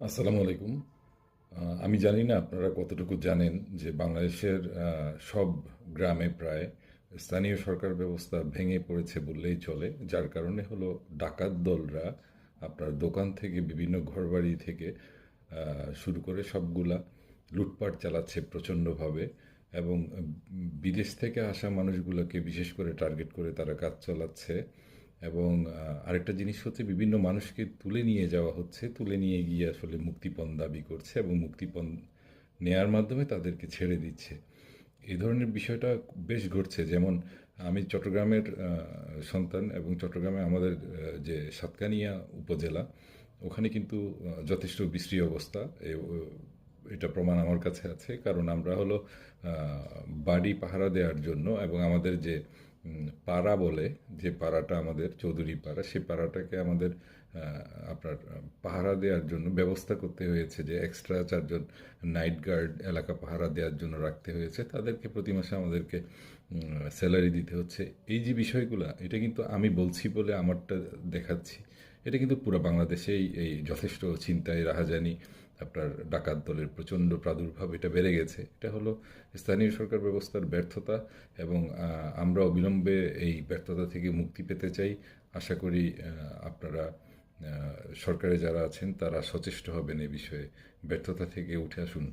আসসালামু আলাইকুম। আমি জানি না আপনারা কতটুকু জানেন যে বাংলাদেশের সব গ্রামে প্রায় স্থানীয় সরকার ব্যবস্থা ভেঙে পড়েছে বললেই চলে। যার কারণে হলো ডাকাত দলরা আপনার দোকান থেকে বিভিন্ন ঘরবাড়ি থেকে শুরু করে সবগুলা লুটপাট চালাচ্ছে প্রচণ্ডভাবে এবং বিদেশ থেকে আসা মানুষগুলোকে বিশেষ করে টার্গেট করে তারা কাজ চালাচ্ছে। এবং আরেকটা জিনিস হচ্ছে বিভিন্ন মানুষকে তুলে নিয়ে যাওয়া হচ্ছে, তুলে নিয়ে গিয়ে আসলে মুক্তিপণ দাবি করছে এবং মুক্তিপণ নেয়ার মাধ্যমে তাদেরকে ছেড়ে দিচ্ছে। এই ধরনের বিষয়টা বেশ ঘটছে। যেমন আমি চট্টগ্রামের সন্তান এবং চট্টগ্রামে আমাদের যে সাতকানিয়া উপজেলা, ওখানে কিন্তু যথেষ্ট বিশ্রী অবস্থা। এটা প্রমাণ আমার কাছে আছে, কারণ আমরা হলো বাড়ি পাহারা দেওয়ার জন্য এবং আমাদের যে পাড়া বলে, যে পাড়াটা আমাদের চৌধুরী পাড়া, সেই পাড়াটাকে আমাদের আপনার পাহারা দেওয়ার জন্য ব্যবস্থা করতে হয়েছে, যে এক্সট্রা 4 জন নাইট গার্ড এলাকা পাহারা দেওয়ার জন্য রাখতে হয়েছে। তাদেরকে প্রতি মাসে আমাদেরকে স্যালারি দিতে হচ্ছে। এই যে বিষয়গুলো, এটা কিন্তু আমি বলছি বলে আমারটা দেখাচ্ছি, এটা কিন্তু পুরো বাংলাদেশেই এই যথেষ্ট ছিনতাই, রাহাজানি, আপনার ডাকাত দলের প্রচণ্ড প্রাদুর্ভাব এটা বেড়ে গেছে। এটা হলো স্থানীয় সরকার ব্যবস্থার ব্যর্থতা এবং আমরা অবিলম্বে এই ব্যর্থতা থেকে মুক্তি পেতে চাই। আশা করি আপনারা সরকারে যারা আছেন তারা সচেষ্ট হবেন এ বিষয়ে, ব্যর্থতা থেকে উঠে আসুন।